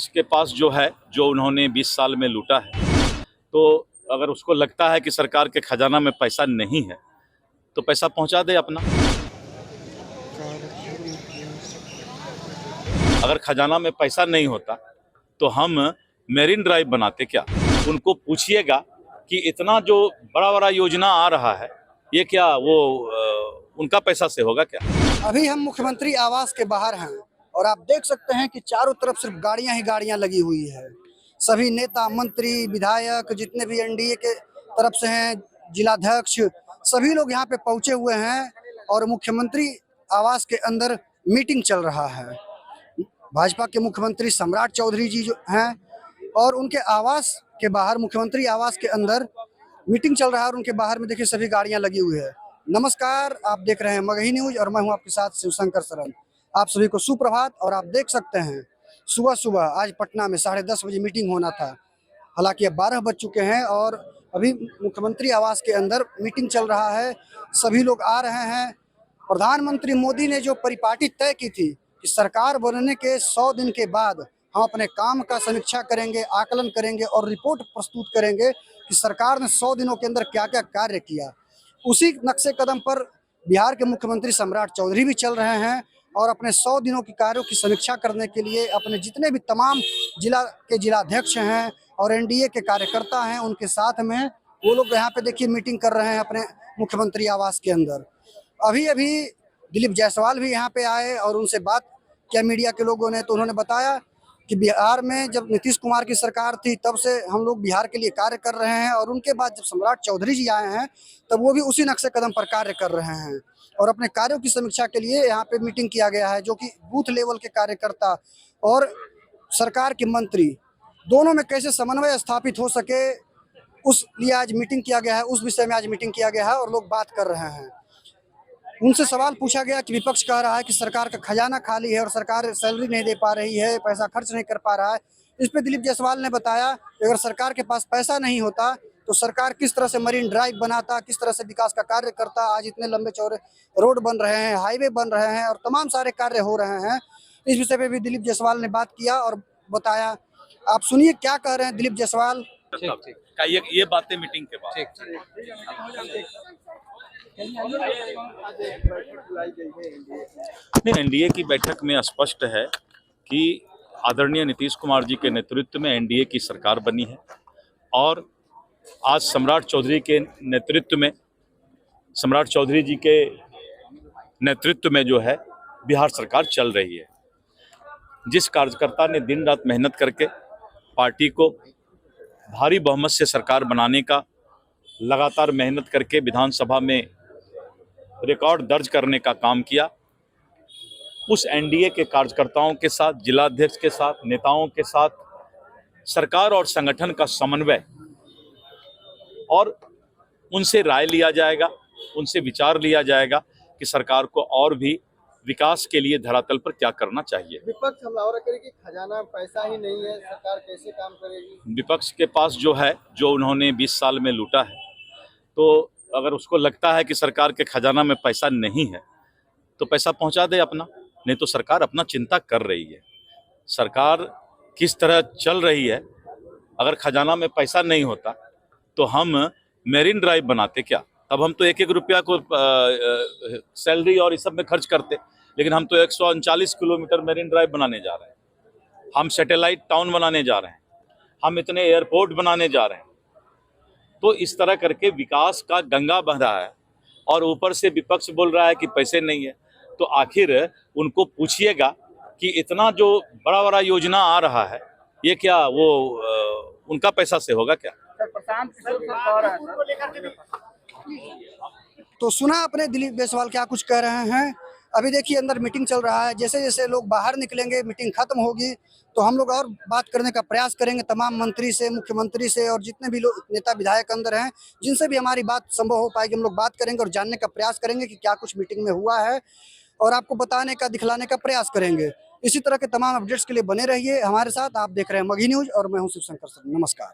विपक्ष के पास जो है, जो उन्होंने 20 साल में लूटा है, तो अगर उसको लगता है कि सरकार के खजाना में पैसा नहीं है तो पैसा पहुंचा दे अपना। अगर खजाना में पैसा नहीं होता तो हम मेरीन ड्राइव बनाते क्या। उनको पूछिएगा कि इतना जो बड़ा बड़ा योजना आ रहा है ये क्या वो उनका पैसा से होगा क्या। अभी हम मुख्यमंत्री आवास के बाहर हैं और आप देख सकते हैं कि चारों तरफ सिर्फ गाड़ियां ही गाड़ियां लगी हुई है। सभी नेता, मंत्री, विधायक, जितने भी एनडीए के तरफ से हैं, जिलाध्यक्ष, सभी लोग यहाँ पे पहुंचे हुए हैं और मुख्यमंत्री आवास के अंदर मीटिंग चल रहा है। भाजपा के मुख्यमंत्री सम्राट चौधरी जी जो हैं और उनके आवास के बाहर, मुख्यमंत्री आवास के अंदर मीटिंग चल रहा है और उनके बाहर में देखिए सभी गाड़ियां लगी हुई है। नमस्कार, आप देख रहे हैं मगही न्यूज और मैं हूं आपके साथ शिवशंकर सरन। आप सभी को सुप्रभात। और आप देख सकते हैं सुबह सुबह आज पटना में 10:30 बजे मीटिंग होना था, हालांकि अब 12 बज चुके हैं और अभी मुख्यमंत्री आवास के अंदर मीटिंग चल रहा है। सभी लोग आ रहे हैं। प्रधानमंत्री मोदी ने जो परिपाटी तय की थी कि सरकार बनने के 100 दिन के बाद हम अपने काम का समीक्षा करेंगे, आकलन करेंगे और रिपोर्ट प्रस्तुत करेंगे कि सरकार ने 100 दिनों के अंदर क्या क्या कार्य किया, उसी नक्शे कदम पर बिहार के मुख्यमंत्री सम्राट चौधरी भी चल रहे हैं और अपने 100 दिनों के कार्यों की समीक्षा करने के लिए अपने जितने भी तमाम जिला के जिलाध्यक्ष हैं और एनडीए के कार्यकर्ता हैं उनके साथ में वो लोग यहाँ पे देखिए मीटिंग कर रहे हैं अपने मुख्यमंत्री आवास के अंदर। अभी अभी दिलीप जायसवाल भी यहाँ पे आए और उनसे बात किया मीडिया के लोगों ने, तो उन्होंने बताया कि बिहार में जब नीतीश कुमार की सरकार थी तब से हम लोग बिहार के लिए कार्य कर रहे हैं और उनके बाद जब सम्राट चौधरी जी आए हैं तब वो भी उसी नक्शे कदम पर कार्य कर रहे हैं और अपने कार्यों की समीक्षा के लिए यहाँ पे मीटिंग किया गया है, जो कि बूथ लेवल के कार्यकर्ता और सरकार के मंत्री दोनों में कैसे समन्वय स्थापित हो सके उस लिए आज मीटिंग किया गया है। उस विषय में आज मीटिंग किया गया है और लोग बात कर रहे हैं। उनसे सवाल पूछा गया कि विपक्ष कह रहा है कि सरकार का खजाना खाली है और सरकार सैलरी नहीं दे पा रही है, पैसा खर्च नहीं कर पा रहा है। इस पे दिलीप जायसवाल ने बताया कि अगर सरकार के पास पैसा नहीं होता तो सरकार किस तरह से मरीन ड्राइव बनाता, किस तरह से विकास का कार्य करता। आज इतने लंबे चौड़े रोड बन रहे हैं, हाईवे बन रहे हैं और तमाम सारे कार्य हो रहे हैं। इस विषय पे भी दिलीप जायसवाल ने बात किया और बताया। आप सुनिए क्या कह रहे हैं दिलीप जायसवाल। ये बातें मीटिंग के बाद एनडीए की बैठक में स्पष्ट है कि आदरणीय नीतीश कुमार जी के नेतृत्व में एनडीए की सरकार बनी है और आज सम्राट चौधरी के नेतृत्व में, सम्राट चौधरी जी के नेतृत्व में जो है बिहार सरकार चल रही है। जिस कार्यकर्ता ने दिन रात मेहनत करके पार्टी को भारी बहुमत से सरकार बनाने का, लगातार मेहनत करके विधानसभा में रिकॉर्ड दर्ज करने का काम किया, उस एनडीए के कार्यकर्ताओं के साथ, जिलाध्यक्ष के साथ, नेताओं के साथ सरकार और संगठन का समन्वय और उनसे राय लिया जाएगा, उनसे विचार लिया जाएगा कि सरकार को और भी विकास के लिए धरातल पर क्या करना चाहिए। विपक्ष हमला करेगी, खजाना पैसा ही नहीं है, सरकार कैसे काम करेगी। विपक्ष के पास जो है, जो उन्होंने 20 साल में लूटा है, तो अगर उसको लगता है कि सरकार के खजाना में पैसा नहीं है तो पैसा पहुंचा दे अपना। नहीं तो सरकार अपना चिंता कर रही है। सरकार किस तरह चल रही है, अगर खजाना में पैसा नहीं होता तो हम मेरीन ड्राइव बनाते क्या। तब हम तो एक एक रुपया को सैलरी और इस सब में खर्च करते, लेकिन हम तो 139 किलोमीटर मेरीन ड्राइव बनाने जा रहे हैं, हम सैटेलाइट टाउन बनाने जा रहे हैं, हम इतने एयरपोर्ट बनाने जा रहे हैं। तो इस तरह करके विकास का गंगा बह रहा है और ऊपर से विपक्ष बोल रहा है कि पैसे नहीं है। तो आखिर उनको पूछिएगा कि इतना जो बड़ा बड़ा योजना आ रहा है ये क्या वो उनका पैसा से होगा क्या। तो सुना अपने दिलीप जायसवाल क्या कुछ कह रहे हैं। अभी देखिए अंदर मीटिंग चल रहा है। जैसे जैसे लोग बाहर निकलेंगे, मीटिंग खत्म होगी तो हम लोग और बात करने का प्रयास करेंगे तमाम मंत्री से, मुख्यमंत्री से और जितने भी लोग नेता विधायक अंदर हैं, जिनसे भी हमारी बात संभव हो पाएगी हम लोग बात करेंगे और जानने का प्रयास करेंगे कि क्या कुछ मीटिंग में हुआ है और आपको बताने का, दिखलाने का प्रयास करेंगे। इसी तरह के तमाम अपडेट्स के लिए बने रहिए हमारे साथ। आप देख रहे हैं मगही न्यूज और मैं हूँ शिवशंकर सर। नमस्कार।